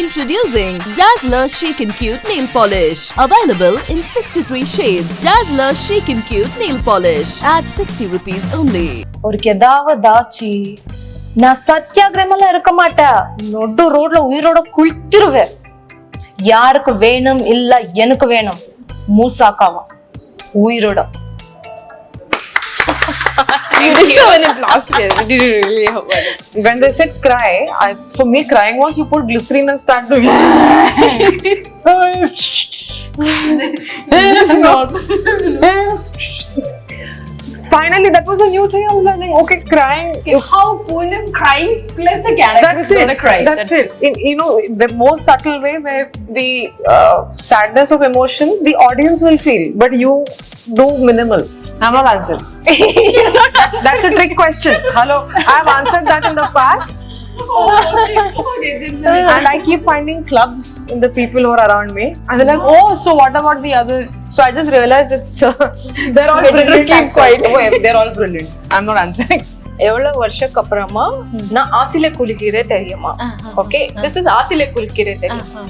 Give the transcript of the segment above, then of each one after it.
Introducing Dazller Chic and Cute Nail Polish. Available in 63 shades. Dazller Chic and Cute Nail Polish at 60 rupees only. ஒரு ஏதாவது ஆச்சு நான் சத்தியாகிரமெல்லாம் இருக்க மாட்டேன். நொட்டு ரோட்ல உயிரோட குளிச்சிருவேன். யாருக்கு வேணும் இல்ல எனக்கு வேணும். மூசாக்காவா உயிரோட. You did so in it last year. Did you really have one? When they said cry, for me crying was you put glycerine and start doing. Finally, that was a new thing. I was learning. Okay, crying. How Poonam crying plus the character is gonna cry. That's it. In the most subtle way where the sadness of emotion the audience will feel, but you do minimal. I'm not answering. That's a trick question. Hello, I've answered that in the past. And I keep finding clubs in the people who are around me, and they're like, "Oh, so what about the other?" So I just realized it's they're all brilliant. They're all brilliant. I'm not answering. எவ்வளவு வருஷத்துக்கு அப்புறமா நான் ஆத்தில குளிக்கிறே தெரியுமா? Okay, this is ஆத்தில குளிக்கிறே தெரியுமா?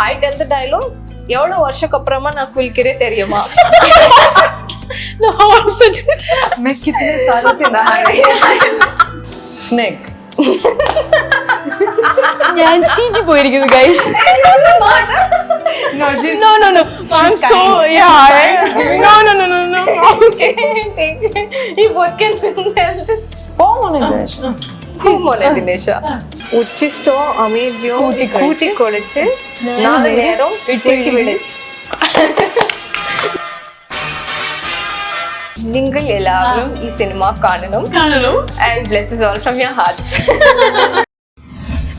I tell the dialogue, எவ்வளவு வருஷத்துக்கு அப்புறமா நான் குளிக்கிறே தெரியுமா? No, मैं कितने सालों से नहा रही हूँ. Snake. ഞാൻ ചീഞ്ചി പോയിരിക്കുന്നു guys. No, she's No. I'm so yeah. No. Okay, take it. You both can tell this. Hoom ദിനേശ ഉച്ചിഷ്ടോ അമേജിയോ കൂട്ടി കൊളിച്ച് 4 നേരം വെട്ടി വിട്. നിങ്ങൾ എല്ലാവരും ഈ സിനിമ കാണണം. And blesses all from your hearts.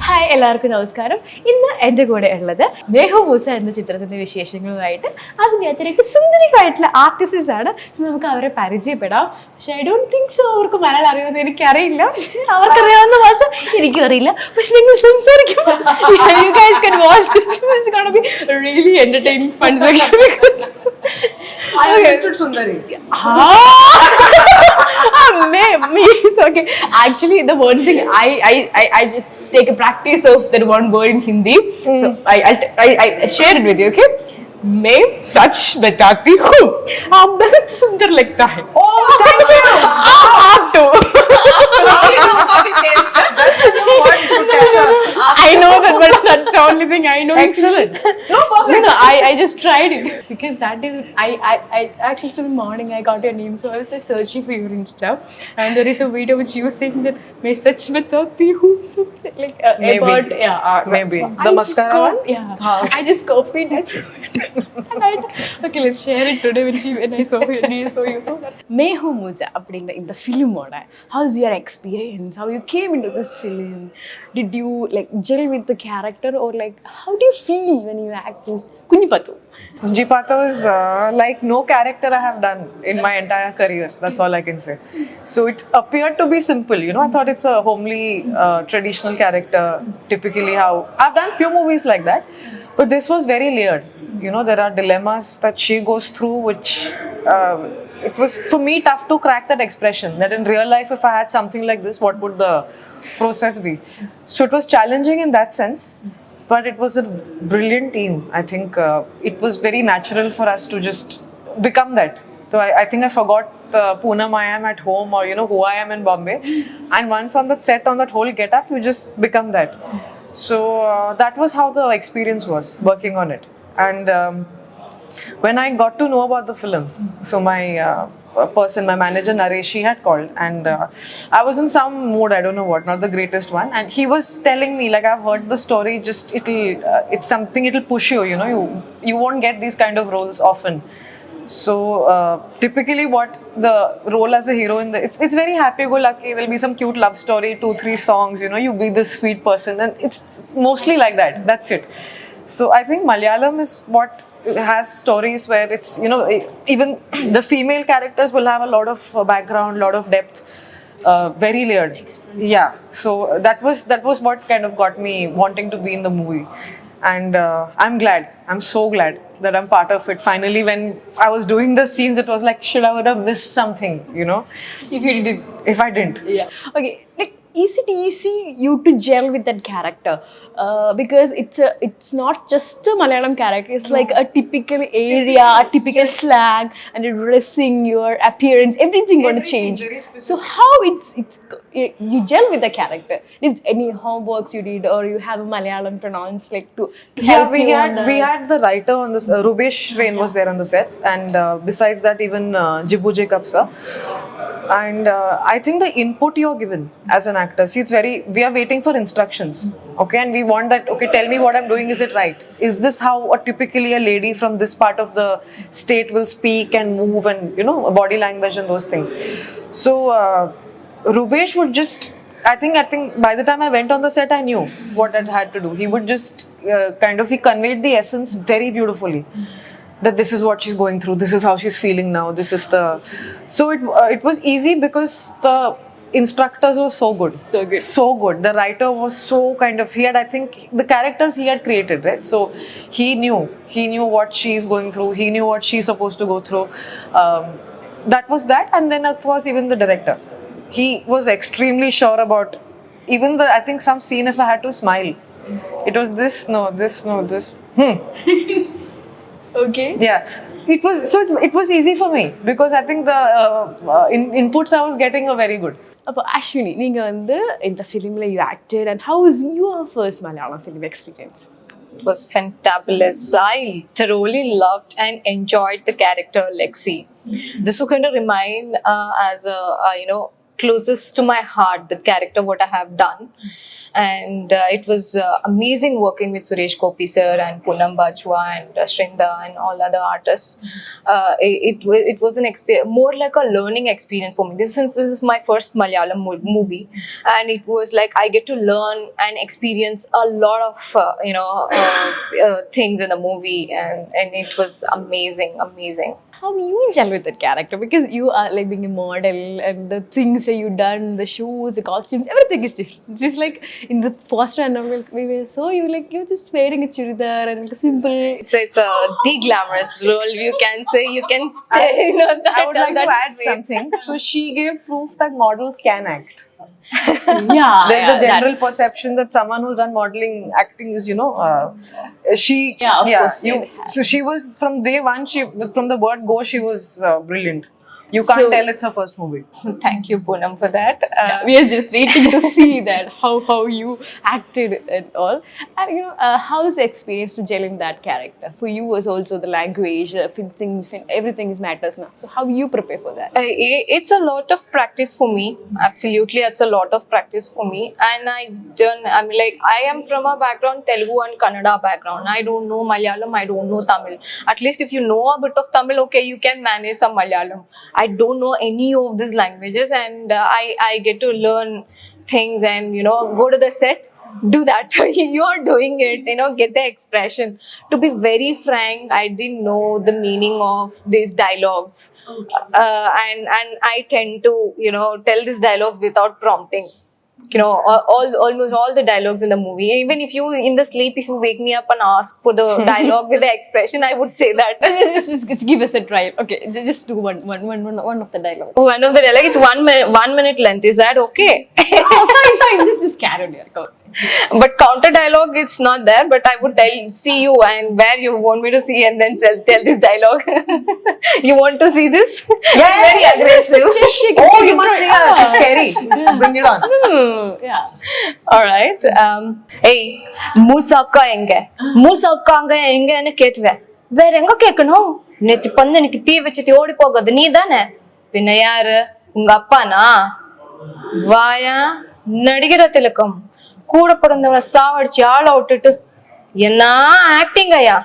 Hi, എല്ലാവർക്കും നമസ്കാരം. ഇന്ന് എൻ്റെ കൂടെ ഉള്ളത് മൂസ എന്ന ചിത്രത്തിൻ്റെ വിശേഷങ്ങളുമായിട്ട് അതിനകത്തിലേക്ക് സുന്ദരികളായിട്ടുള്ള ആർട്ടിസ്റ്റ്സ് ആണ്. നമുക്ക് അവരെ പരിചയപ്പെടാം. പക്ഷെ ഐ ഡോണ്ട് തിങ്ക് സോ അവർക്ക് മലയാളം അറിയുമെന്ന് എനിക്കറിയില്ല. അവർക്കറിയാവുന്ന ഭാഷ എനിക്കും അറിയില്ല. പക്ഷെ നിങ്ങൾ സംസാരിക്കുമ്പോൾ you guys can watch this. This is going to be a really entertaining fun section because I understood Sundari. Me. So, okay. Actually, the one thing I just take a practice of that one word in Hindi. So I share it with you, okay? मैं सच बताती हूँ, आप बहुत सुंदर लगता है. Oh, thank you. आप तो. I know that, but that's the only thing I know. Excellent. No, perfect. No, I just tried it because that is I actually from the morning I got your name, so I was just searching for your Insta, and there is a video which you saying that मैं सच बताती हूँ, so like about maybe the mascara one. Yeah, I just copied that. Okay, let's share it today when I saw you. So मैं हूँ मूसा அப்படிங்கிற இந்த ஃபிலிமோட how's your experience, how you came into this film, did you like gel with the character, or like how do you feel when you act this Kunjipattu? Kunjipattu is like no character I have done in my entire career. That's all I can say. So it appeared to be simple, you know. I thought it's a homely, traditional character, typically how I've done few movies like that, but this was very layered. You know, there are dilemmas that she goes through, which it was for me tough to crack that expression. That in real life, if I had something like this, what would the process be? So it was challenging in that sense, but it was a brilliant team. I think it was very natural for us to just become that. So I think I forgot the Poonam I am at home, or you know who I am in Bombay. And once on that set, on that whole get-up, you just become that. So that was how the experience was working on it. And when I got to know about the film, so my my manager Naresh, he had called, and I was in some mood, I don't know what, not the greatest one, and he was telling me like, I've heard the story, just it's something, it'll push you, you know, you won't get these kind of roles often. So typically what the role as a hero in it's very happy-go-lucky. There'll be some cute love story, 2-3 songs, you know, you be this sweet person, and it's mostly like that. That's it. So I think Malayalam is what has stories where it's, you know, even the female characters will have a lot of background, lot of depth, very layered. Yeah. So that was what kind of got me wanting to be in the movie. And I'm so glad that I'm part of it. Finally, when I was doing the scenes, it was like, should I would have missed something, you know? If you did. If I didn't. Yeah. Okay. Like, is it easy you to gel with that character? Because it's not just a Malayalam character, it's like a typical area, a typical slang, and your dressing, your appearance, everything going to change. So how you gel with the character? Is any homeworks you did, or you have a Malayalam pronounce like to help we had the writer on this, Rubesh Rain was there on the sets, and besides that even Jibbu Jacob sir. And I think the input you're given as an actor, see, we are waiting for instructions, okay, and we want that, okay, tell me what I'm doing, is it right? Is this how typically a lady from this part of the state will speak and move, and body language and those things. So Rubesh would just, I think by the time I went on the set, I knew what I had to do. He would just he conveyed the essence very beautifully. That this is what she's going through, this is how she's feeling now, this is the... So it was easy because the instructors were so good. So good. The writer was so he had, I think, the characters he had created, right? So he knew what she's going through, he knew what she's supposed to go through. That was that. And then of course even the director. He was extremely sure about even I think some scene, if I had to smile, it was this. Okay. Yeah, it was easy for me because I think the inputs I was getting were very good. அப்போ அஸ்வினி, நீங்கள் வந்து இந்த ஃபிலிமில் you acted, and how was your first Malayalam film experience? It was fantabulous. I thoroughly loved and enjoyed the character Lexi. This is going to remain as a closest to my heart, the character what I have done. And it was amazing working with Suresh Gopi sir and Poonam Bajwa and Shrinda and all other artists. It was an more like a learning experience for me. Since this is my first Malayalam movie, and it was like I get to learn and experience a lot of things in the movie, and it was amazing. How you gel with that character, because you are like being a model, and the things that you done, the shoes, the costumes, everything is different. Just like in the poster and all, we were so you're just wearing a churidar and like a simple. It's a de-glamorous role. You can say I would like to add something. So she gave proof that models can act. There's a general perception that someone who's done modeling acting is so she was from day one, from the word go she was brilliant. You can't tell it's her first movie. Thank you, Poonam, for that. We are just waiting to see that how you acted and all. And how's the experience to gel in that character? For you was also the language, everything matters now. So how you prepare for that? It's a lot of practice for me. Absolutely, it's a lot of practice for me. And I am from a background, Telugu and Kannada background. I don't know Malayalam, I don't know Tamil. At least if you know a bit of Tamil, okay, you can manage some Malayalam. I don't know any of these languages, and I get to learn things and go to the set, do that. You are doing it, get the expression. To be very frank, I didn't know the meaning of these dialogues, and I tend to tell these dialogues without prompting. Almost all the dialogues in the movie. Even if you in the sleep, if you wake me up and ask for the dialogue with the expression, I would say that. Just give us a try. Okay, just do one of the dialogue. One of the dialogue. It's 1 minute length. Is that okay? Fine. This is carry on here. But counter dialogue, it's not there. But I would see you and where you want me to see, and then tell this dialogue. You want to see this? Yeah, very aggressive. You must see her. It's scary. Bring it on. Yeah. All right. Hey, Moosa akka enga anu kettuve. Vera enga kekkano? Nethi pandaniki tee vechiti odi pogadhu nee dane. Pinna yaru? Unga appa na? Vaya nadigira tilakam. கூட பிறந்தவனை சாவடிச்சு ஆள விட்டுட்டு என்ன acting ஐயா,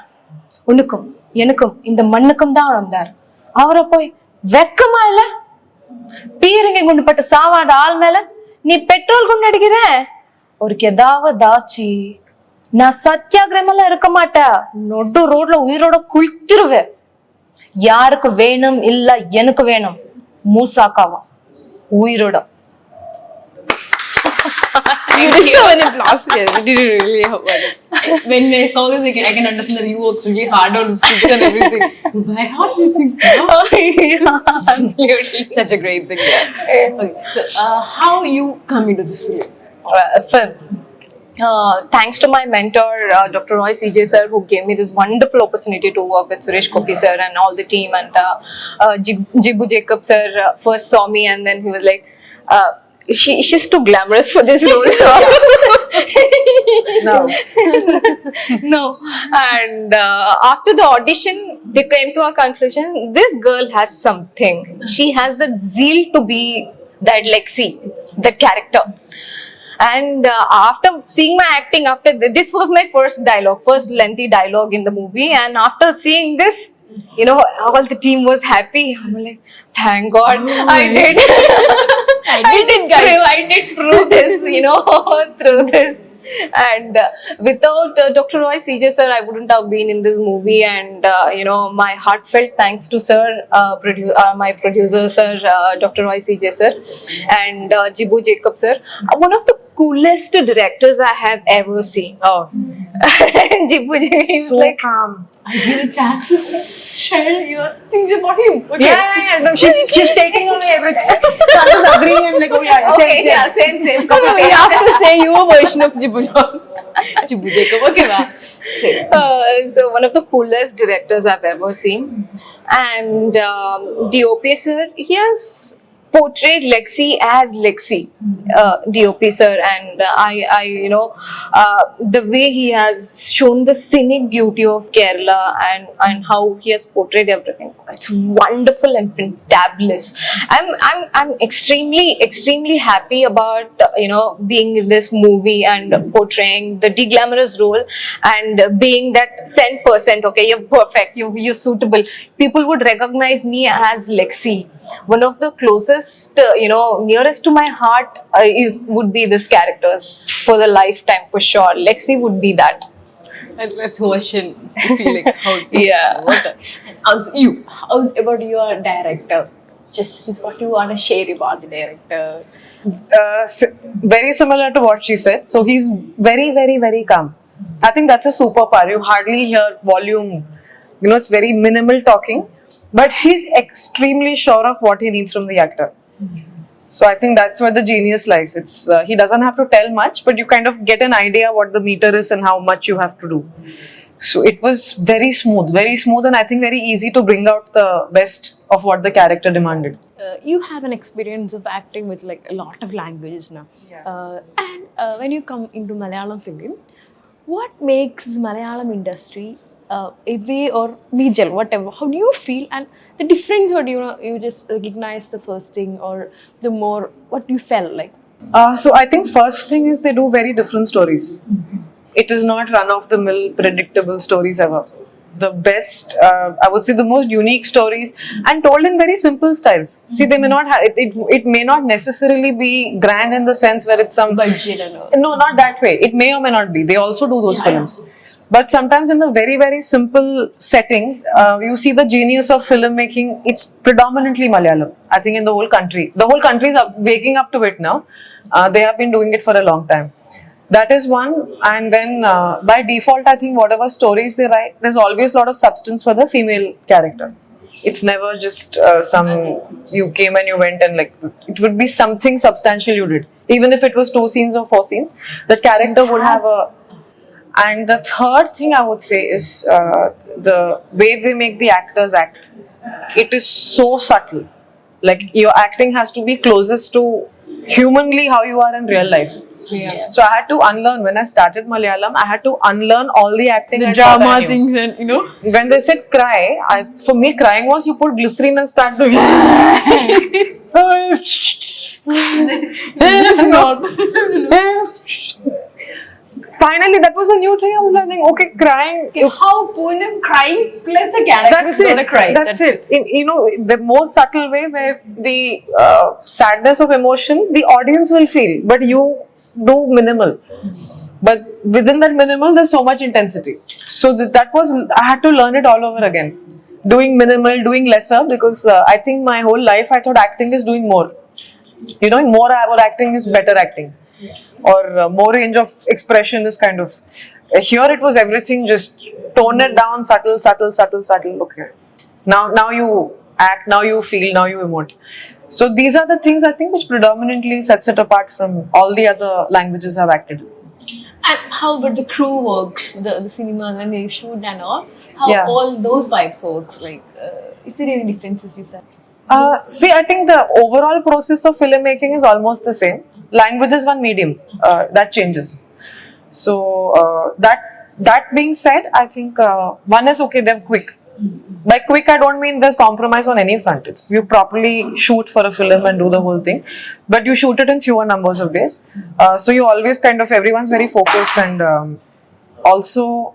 உனக்கும் எனக்கும் இந்த மண்ணுக்கும் தான் வந்தார். அவரை போய் வெக்கமா இல்ல? பீரங்கி குண்டு பட்ட சாவாத ஆள் மேல நீ பெட்ரோல் குண்டு அடிக்கிற? அவருக்கு ஏதாவது ஆச்சு நான் சத்தியாகிரமெல்லாம் இருக்க மாட்டேன், நொட்டு ரோட்ல உயிரோட குளித்துருவேன். யாருக்கு வேணும் இல்ல எனக்கு வேணும், மூசாக்காவா உயிரோட. You deserve an applause. Yes, you did it really well. When I saw this, I can understand that you worked really hard on the script and everything. My heart is thinking. Absolutely. Such a great thing. Yeah. Okay. So, how you come into this film? Film. Thanks to my mentor, Dr. Roy CJ sir, who gave me this wonderful opportunity to work with Suresh Gopi sir and all the team. And Jibu Jacob sir first saw me, and then he was like, she's too glamorous for this role. No. No. And after the audition, they came to a conclusion, this girl has something. She has that zeal to be that Lexi, that character. And after seeing my acting, this was my first lengthy dialogue in the movie. And after seeing this, you know, all the team was happy. I'm like, thank God, I did. I did prove this, you know, through this. And without Dr. Roy CJ sir, I wouldn't have been in this movie. And you know, my heartfelt thanks to sir, my producer sir, Dr. Roy CJ sir, and Jibu Jacob sir, one of the coolest directors I have ever seen. Oh, Jibu Jacob is so like calm. I give a chance to share your things about him. Okay. Yeah. No, she's taking away everything. So I was agreeing and like, oh yeah, okay, same. Come on, you have to say your version of Jibu Jacob. Okay, ma. Say. So one of the coolest directors I've ever seen, and DOP sir, he has portrayed Lexi as Lexi, DOP sir, and I you know, the way he has shown the scenic beauty of Kerala and how he has portrayed everything, it's wonderful and fantabulous. I'm extremely happy about you know, being in this movie and portraying the deglamorous role and being that 10%. Okay, you're perfect, you're suitable. People would recognize me as Lexi. One of the closest, you know, nearest to my heart would be this characters for the lifetime for sure. Lexi would be that. Let's question the feeling. How Yeah. How about your director? Just what you want to share about the director. Very similar to what she said. So he's very calm. I think that's a superpower. You hardly hear volume. You know, it's very minimal talking. But he's extremely sure of what he needs from the actor. So I think that's where the genius lies. It's he doesn't have to tell much, but you kind of get an idea what the meter is and how much you have to do. So it was very smooth, and I think very easy to bring out the best of what the character demanded. You have an experience of acting with like a lot of languages now. Yeah. And when you come into Malayalam film, what makes Malayalam industry a way or medial, whatever, how do you feel, and the difference, what you just recognize the first thing, or the more what you felt like? So I think first thing is they do very different stories. It is not run of the mill predictable stories ever. The best, I would say the most unique stories, and told in very simple styles. See, they may not have, it may not necessarily be grand in the sense where it's some Budget and all. No, not that way. It may or may not be. They also do those films. But sometimes in the very simple setting, you see the genius of filmmaking. It's predominantly Malayalam. I think in the whole country. The whole country is waking up to it now. They have been doing it for a long time. That is one. And then by default, I think whatever stories they write, there's always a lot of substance for the female character. It's never just you came and you went and like, it would be something substantial you did. Even if it was 2 scenes or 4 scenes, the character would have a... And the third thing I would say is the way they make the actors act. It is so subtle. Like your acting has to be closest to humanly how you are in real life. Yeah. So I had to unlearn, when I started Malayalam, I had to unlearn all the acting. The drama things, and you know. When they said cry, for me crying was you put glycerine and start doing It's not. Finally, that was a new thing I was learning. Okay, crying. How Poonam crying plus the character is gonna cry. That's it. You know, the most subtle way where the sadness of emotion, the audience will feel, but you do minimal. But within that minimal, there's so much intensity. So that was, I had to learn it all over again. Doing minimal, doing lesser, because I think my whole life I thought acting is doing more. You know, more acting is better acting. or more range of expression is kind of. Here it was everything, just tone it down, subtle. Okay, now you act, now you feel, now you emote. So these are the things I think which predominantly sets it apart from all the other languages I've acted in. And how about the crew works, the cinema when they shoot and all? How Yeah. all those vibes works? Like, is there any differences with that? See, I think the overall process of filmmaking is almost the same. Language is one medium that changes. So that being said, I think one is okay. They're quick. By quick, I don't mean there's compromise on any front. It's you properly shoot for a film and do the whole thing, but you shoot it in fewer numbers of days. So you always kind of everyone's very focused, and also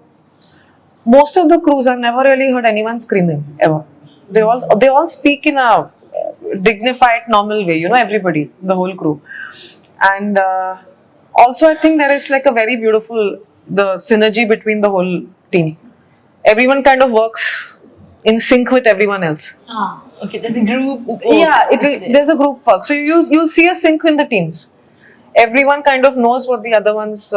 most of the crews I've never really heard anyone screaming ever. They all speak in a dignified, normal way. Everybody, the whole crew, and also I think there is like a very beautiful the synergy between the whole team. Everyone kind of works in sync with everyone else. Okay, there's a group. Yeah, there's a group work. So you'll see a sync in the teams. Everyone kind of knows what the other one's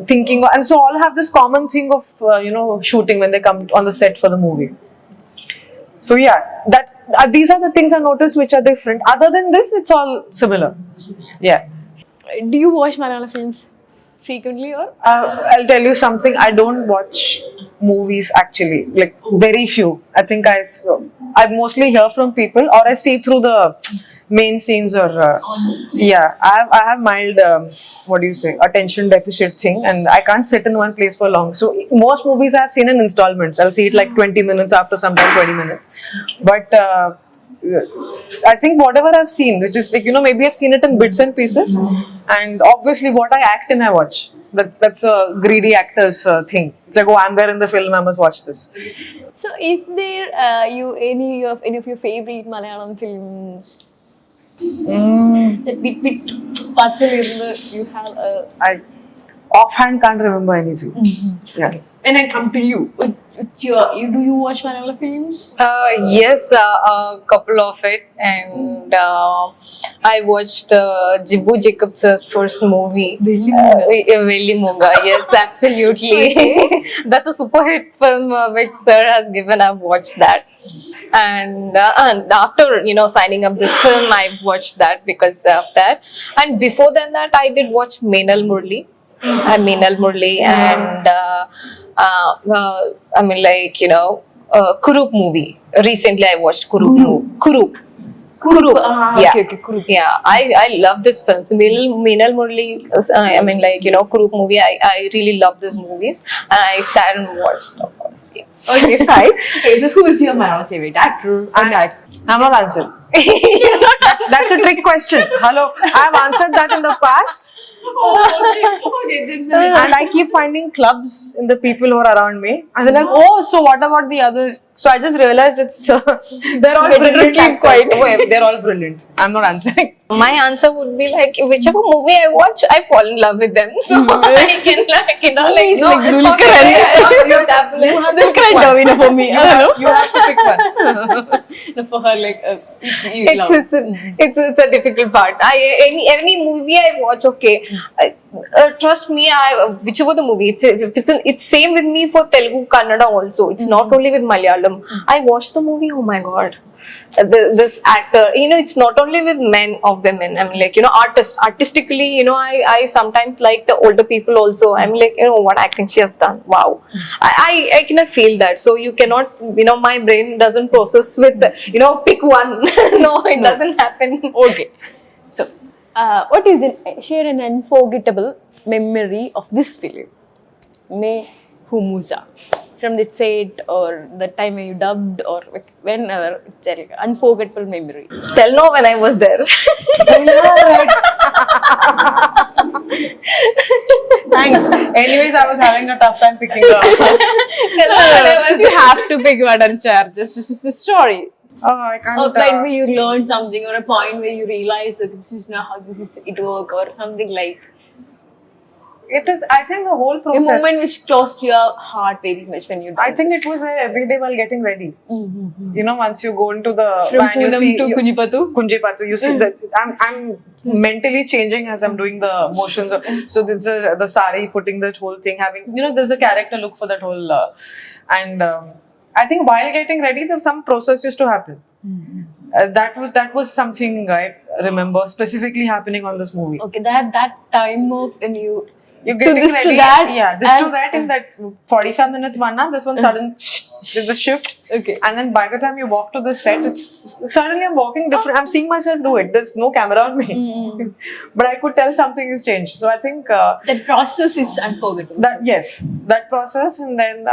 thinking, and so all have this common thing of shooting when they come on the set for the movie. So yeah, that these are the things I noticed which are different. Other than this, it's all similar. Yeah. Do you watch Malayalam films frequently or? I'll tell you something. I don't watch movies actually, like very few. I think I mostly hear from people or I see through the main scenes or yeah. I have mild what do you say, attention deficit thing, and I can't sit in one place for long. So most movies I have seen in installments. I'll see it like 20 minutes after, sometimes 20 minutes. But I think whatever I've seen, which is like maybe I've seen it in bits and pieces, and obviously what I act in I watch. That's a greedy actor's thing. It's like, oh, I'm there in the film, I must watch this. So is there any of your favorite Malayalam films that with you have I offhand can't remember anything. Yeah. When I come to you, do you watch Malayalam films? Yes, a couple of it, and I watched Jibbu Jacobs' first movie, Velli Moga. Yes, absolutely. That's a super hit film which Sir has given. I've watched that, and after signing up this film, I've watched that because of that. And before that, I did watch Meenal Murli. And I mean, like, Kurup movie. Recently, I watched Kurup. Kurup. Yeah. Okay, Kurup. Yeah, I love this film. Meenal Murli, I mean, like, Kurup movie. I really love these movies, and I sat and watched, of course. Yes. Okay, fine. Okay, so who is your Malayalam favorite actor? I'm not answering. That's a trick question. Hello, I've answered that in the past. And I keep finding clubs in the people who are around me, and they're like, oh, so what about the other? So I just realized they're all brilliant. They're all brilliant. I'm not answering. My answer would be like, whichever movie I watch, I fall in love with them. So I can for me. You have to pick one. For her, like it's a difficult part. Any movie I watch, okay. Trust me, whichever the movie, it's same with me for Telugu, Kannada also. It's not only with Malayalam. I watch the movie, oh my god. This actor, it's not only with men or women. I mean, like, artistically, I sometimes like the older people also. I'm like, what acting she has done. Wow. I cannot feel that. So you cannot, my brain doesn't process with, pick one. No, it doesn't happen. Okay. So, what is share an unforgettable memory of this film? Moosa. From the set or the time when you dubbed or whenever, it's like unforgettable memory. Tell no when I was there. Thanks. Anyways, I was having a tough time picking up. You have to pick one and share. This is the story. Oh, I can't. Or like where you learned something, or a point where you realize that this is not how it works, or something like. It is, I think the whole A process. moment which close to your heart very much when you did I think this. it was every day while getting ready. You know, once you go into the From van, you Poonam see to Kunjipattu. Kunjipattu, you see that I'm mentally changing as I'm doing the motions. So this is the sari, putting that whole thing, having, you know, there's a character look for that whole, and I think while getting ready, there's some process used to happen. That was something I remember specifically happening on this movie. Okay, that time of when You're getting this to ready. that, Yeah, this to and- that in that 45 minutes one hour, this one sudden there's a shift. Okay. And then by the time you walk to the set, it's suddenly I'm walking different. I'm seeing myself do it. There's no camera on me. But I could tell something has changed. So I think that process is unforgettable. that process, and then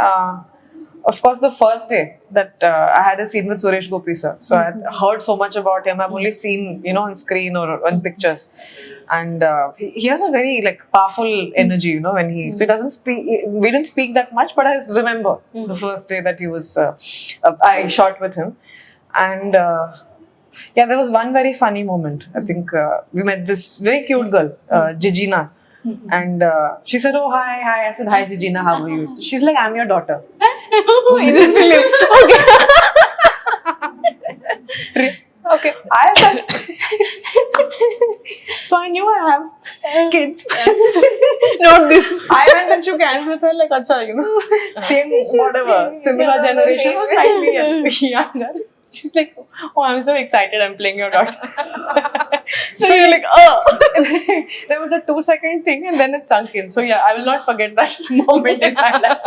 of course the first day that I had a scene with Suresh Gopi sir. So I had heard so much about him. I've only seen, you know, on screen or on pictures. And he has a very like powerful energy, you know, when so he doesn't speak, we didn't speak that much, but I remember the first day that he was, I shot with him. And yeah, there was one very funny moment. I think we met this very cute girl, Gigina. And she said, "Oh, hi." I said, "Hi, Gigina, how are you?" She's like, "I'm your daughter." In this film. Okay. Okay. I said, so I knew I have kids. Not this. I went and shook hands with her like, acha, you know, same, whatever, similar generation or slightly younger. She's like, "Oh, I'm so excited, I'm playing your daughter." So you're like, "Oh." There was a 2-second thing and then it sunk in. So yeah, I will not forget that moment in my life.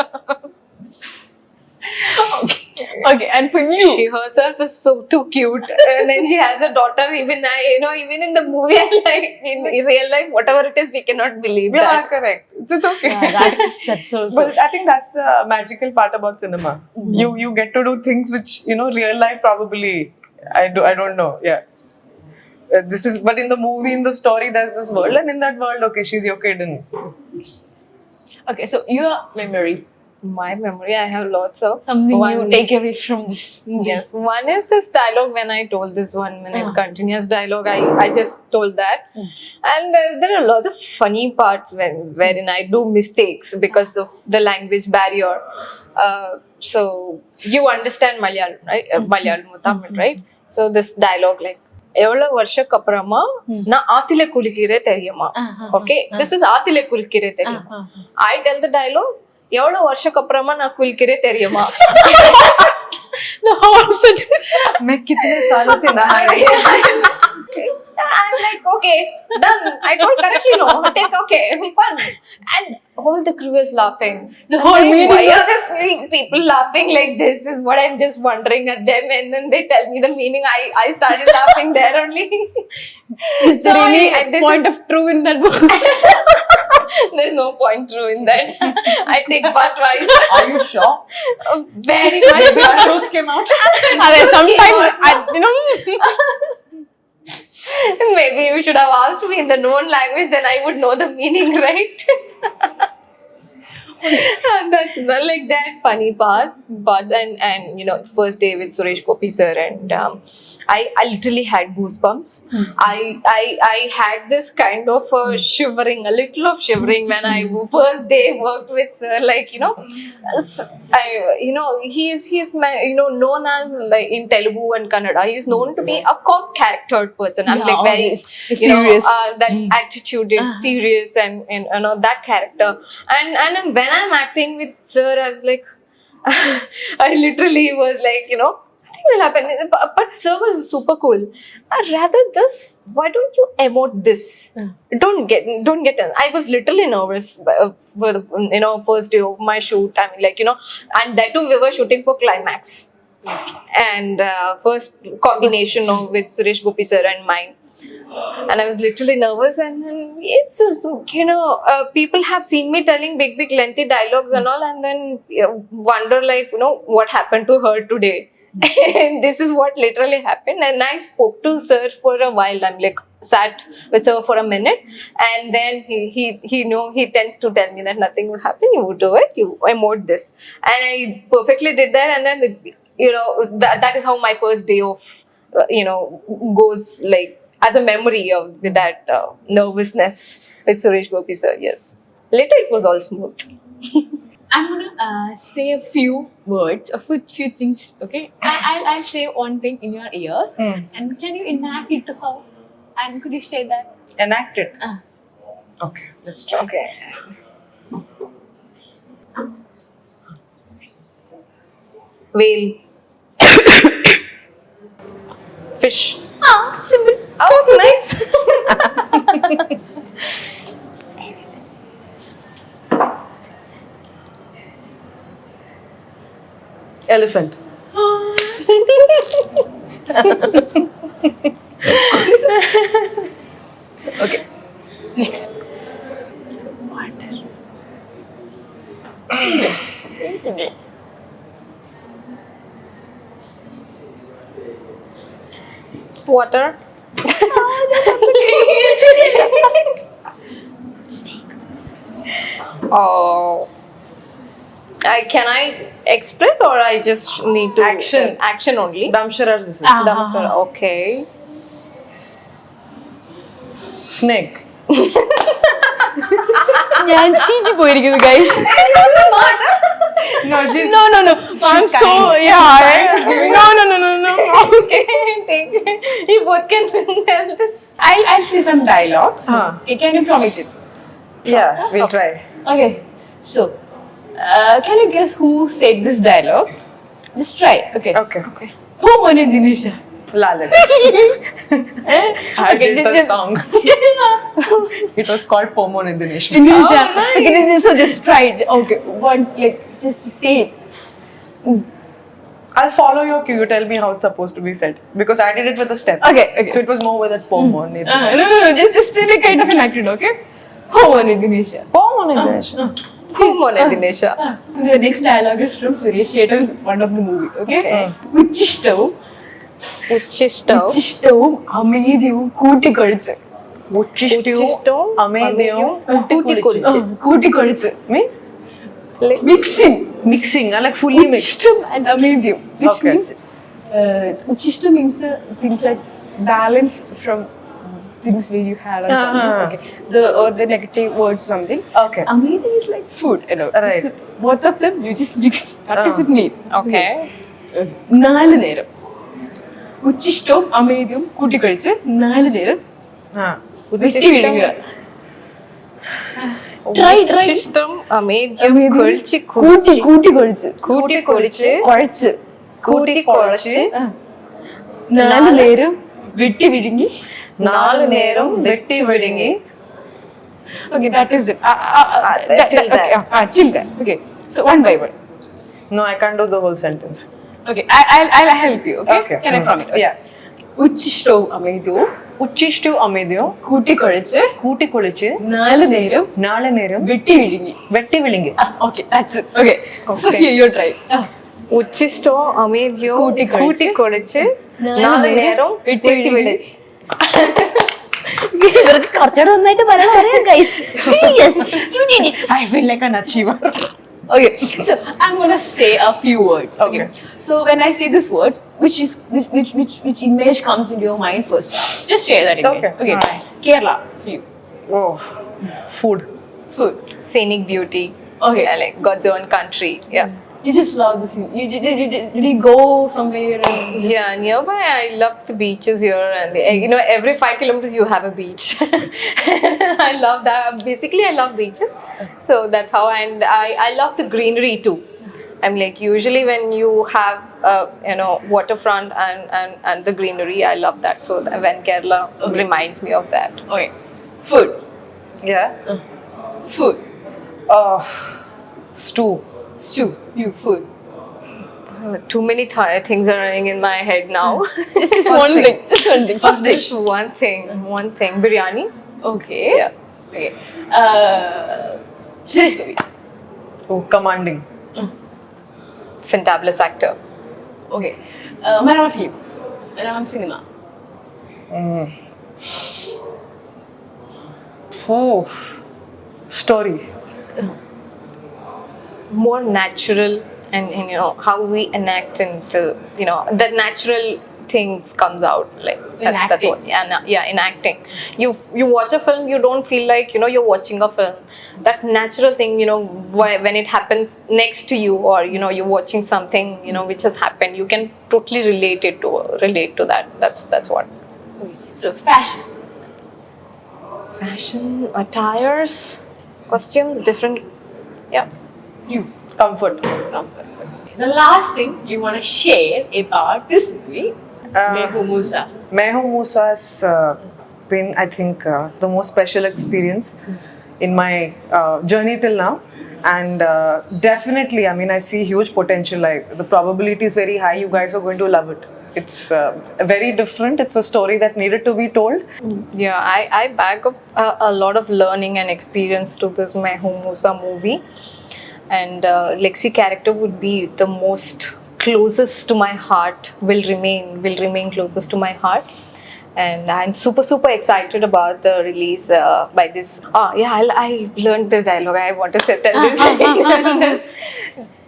Okay, and for you, She herself is so too cute, and then she has a daughter. Even even in the movie and like in real life, whatever it is, we cannot believe Yeah, that. correct. It's okay. yeah, that's also. But I think that's the magical part about cinema. You get to do things which, you know, real life probably I don't know. Yeah. This is, but in the movie, in the story, there's this world, and in that world, okay, she's your kid, and Okay, so your memory, My memory, I have lots of. something One- you take away from this movie. Yes, one is this dialogue when I told this 1 minute continuous dialogue. I just told that, and there are lots of funny parts wherein I do mistakes because of the language barrier. So you understand Malayalam, right? Malayalam, Tamil, right? So this dialogue like. எவ்வளவு வருஷம் அப்புறமா நான் ஆத்தில குளிக்கிறே தெரியுமா? Okay, this is ஆத்தில குளிக்கிறே தெரியுமா. I tell the dialogue, எவ்வளவு வருஷம் அப்புறமா நான் குளிக்கிறே தெரியுமா? The whole set. मैं कितने सालों से नहा रही हूँ. I'm like, okay, done. I told correctly, no. Take, okay, fun. And all the crew is laughing. The I'm whole like, meeting. why are these people laughing like this? Is what I'm just wondering at them, and then they tell me the meaning. I started laughing there only. Is there any point of truth in that book? There's no point true in that. I take part twice. Are you sure? Very much The sure. truth came out. Sometimes, you know. Maybe you should have asked me in the known language, then I would know the meaning, right? That's not like that funny parts and you know, first day with Suresh Gopi sir, and I literally had goosebumps. I had this kind of shivering, a little of shivering when I first day worked with sir. Like, you know, he's known as, like, in Telugu and Kannada, he's known to be a cop charactered person. I'm Yeah, like very serious. that attitude, serious, and you know, that character. And then when I'm acting with sir, I was like, I literally was like, you know, nothing will happen. But sir was super cool. Rather this, why don't you emote this? Don't get. I was literally nervous for the, you know, first day of my shoot. I mean, like, you know, and that too we were shooting for climax. And first combination of with Suresh Gopi sir and mine. And I was literally nervous, and it's so, you know, people have seen me telling big lengthy dialogues and all, and then wonder, like, you know, what happened to her today. And this is what literally happened. And I spoke to sir for a while. I'm like, sat with sir for a minute, and then he tends to tell me that nothing would happen, you would do it, you emote this, and I perfectly did that. And then you know, that is how my first day of you know, goes, like, as a memory of with that nervousness with Suresh Gopi sir. Yes. Later it was all smooth. I'm gonna say a few words, a few things. Okay, I'll say one thing in your ears, and can you enact it to her? And could you say that? Enact it. Okay, let's try. Okay. Whale. Fish. Simple. Oh, nice. Elephant. Okay. Next. Water. Simple. Water. Oh. Can I express or I just need to Action. action only? Damsharar this is. Damsar. Okay. Snake. ഞാൻ ചീച്ചി പോയിരിക്കുന്നു guys. No, she's No. I'm She's so kind. No. Okay. Take it. You both can tell this. I'll say some dialogues. Okay, can you promise it? Yeah, we'll try. Okay. So, can you guess who said this dialogue? Just try. Okay. Okay. Hoom and Dinisha. Lalit. I Okay, did the just- song. It was called Pomon in the nation. Dinisha. Oh, nice. Okay, so just try it. Okay, once, like, just say it. I'll follow your cue. You tell me how it's supposed to be said because I did it with a step. Okay. So it was more with a Pomon. No. Just really kind of enacted, okay? Hoom and Dinisha. Pomon in the nation. Hoom on Dinesha. The next dialogue is from Suresh Gopi's one of the movie, okay? ഉച്ചിഷ്ടവും അമേദ്യവും കൂട്ടിക്കൊഴിച്ച് ഉച്ചിഷ്ടവും അമേദ്യവും കൂട്ടിക്കൊഴിച്ച് means mixing like fully mixed. ഉച്ചിഷ്ടം and അമേദ്യം which Okay. means uchishtam means things like balance from things where you had or something. Okay. The negative word something. Okay. Amazing is like food, you know. Right. So both of them you just mix. That is with meat. Okay. നാല് നേരം ഉച്ചിഷ്ടവും അമേദ്യവും കൂട്ടിക്കൊഴിച്ച് നാല് നേരം വെട്ടി വിഴുങ്ങുക. Try. System amazing. Kulchi കൂട്ടിക്കൊഴിച്ച് കുഴച്ച് നാല് നേരം വെട്ടി വിഴുങ്ങി. 4 നേരം വെട്ടി വിഴുങ്ങി. Okay, that is it. Till there. Till there. Okay, so one by one. No, I can't do the whole sentence. Okay, I'll help you. Okay, can I promise? Okay. Yeah. ഉച്ചിഷ്ടവും അമേദ്യവും ഉച്ചിഷ്ടവും അമേദ്യവും കൂട്ടിക്കൊഴിച്ച് നാല് നേരം 4 നേരം വെട്ടി വിഴുങ്ങി. വെട്ടി വിഴുങ്ങി. Okay, that's it. Okay, so here you're trying. ഉച്ചിഷ്ടോ അമേദ്യോ കൂട്ടിക്കൊഴിച്ച് നാല് നേരം വെട്ടി വിഴുങ്ങി. ഇവർക്ക് കുറച്ചുകൂടെ നന്നായിട്ട് പറയാം guys. Yes, you did it. I feel like an achiever. Okay, so I'm gonna say a few words. Okay. Okay. So when I say this word, which image comes into your mind first? Just share that image. Okay. Okay. Alright. Kerala for you. Oh, food. Food. scenic beauty. Okay. Yeah, like God's own country. Yeah. You just love this. Did you go somewhere? And just, Yeah, nearby I love the beaches here, and you know, every 5 kilometers you have a beach. I love that. Basically, I love beaches, so that's how. And I love the greenery too. I'm like, usually when you have you know, waterfront and the greenery, I love that. So when Kerala reminds me of that. Okay. Food. Yeah. Food. Stew. Stew. You food. Too many things are running in my head now. Just one thing. Just one thing. First dish. Just one thing. Biryani. Okay. Yeah. Okay. Suresh Gopi. Oh, commanding. Fantabulous actor. Okay. Malayalam film. Malayalam cinema. Oh, story. More natural, and you know how we enact into, you know, that natural things comes out. Like that's acting. what, yeah, in acting. You watch a film, you don't feel like you're watching a film. That natural thing, when it happens next to you, or you're watching something which has happened, you can totally relate to that. That's what. So fashion. Fashion, attires, costumes, different. Yeah. You. Comfort. The last thing you want to share about this movie, Moosa. Moosa has been, I think, the most special experience in my journey till now. And definitely, I mean, I see huge potential. Like, the probability is very high. You guys are going to love it. It's very different. It's a story that needed to be told. Yeah, I back up a lot of learning and experience to this Moosa movie. And Lexi character would be the most closest to my heart, will remain closest to my heart. And I'm super excited about the release by this. I learned this dialogue. I want to tell this.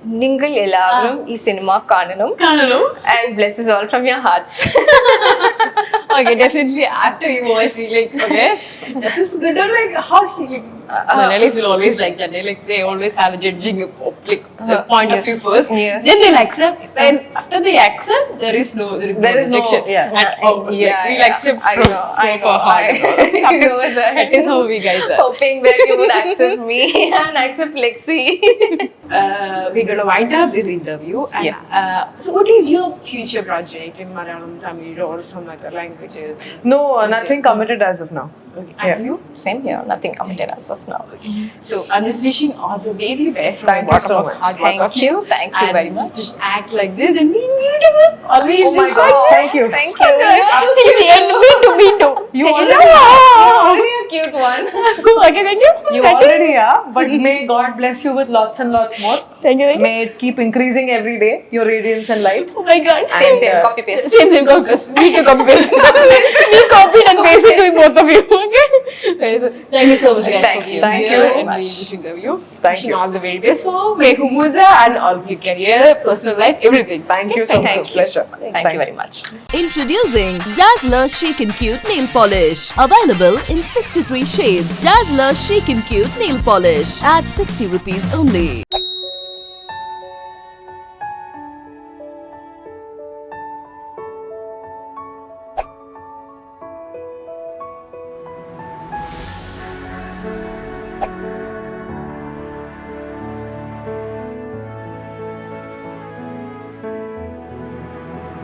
Ningal Elavarum ee cinema Kannanum and blesses all from your hearts. Okay, definitely after you watch, you're like, okay, this is good. Or like, how she like, Malayalis will always like that. They always have a judging point of view first. Yes. Then they'll accept. And after they accept, there is no rejection. Yeah. We'll accept I know. for heart. That is how we guys are. Hoping that you would accept me and accept Lexi. We're going to wind up this interview. And, so what is your future project in Malayalam, Tamil or some other languages? No, nothing committed as of now. Okay. Yeah. And you? Same here, nothing committed as of now. So I'm just wishing all the very best. Thank you so much. Thank you very much. Just act like this and be beautiful. Always Oh my just gosh, watch thank you. Thank you. Me too. You You're already a cute one. Okay, thank you. You already are, but may God bless you with lots and lots more. Thank you. May it keep increasing every day, your radiance and light. Oh my god. Same, copy paste. Same copy paste. We can copy paste. We copied and pasted doing both of you. Okay. So, thank you so much, guys. Thank for you. being Thank here you and very being much. this interview. Thank Wishing you. all the very best for Moosa and all of your career, personal life, everything. Thank you so much. Pleasure. Thank you very much. Introducing Dazzler Chic and Cute Nail Polish. Available in 63 shades. Dazzler Chic and Cute Nail Polish at 60 rupees only.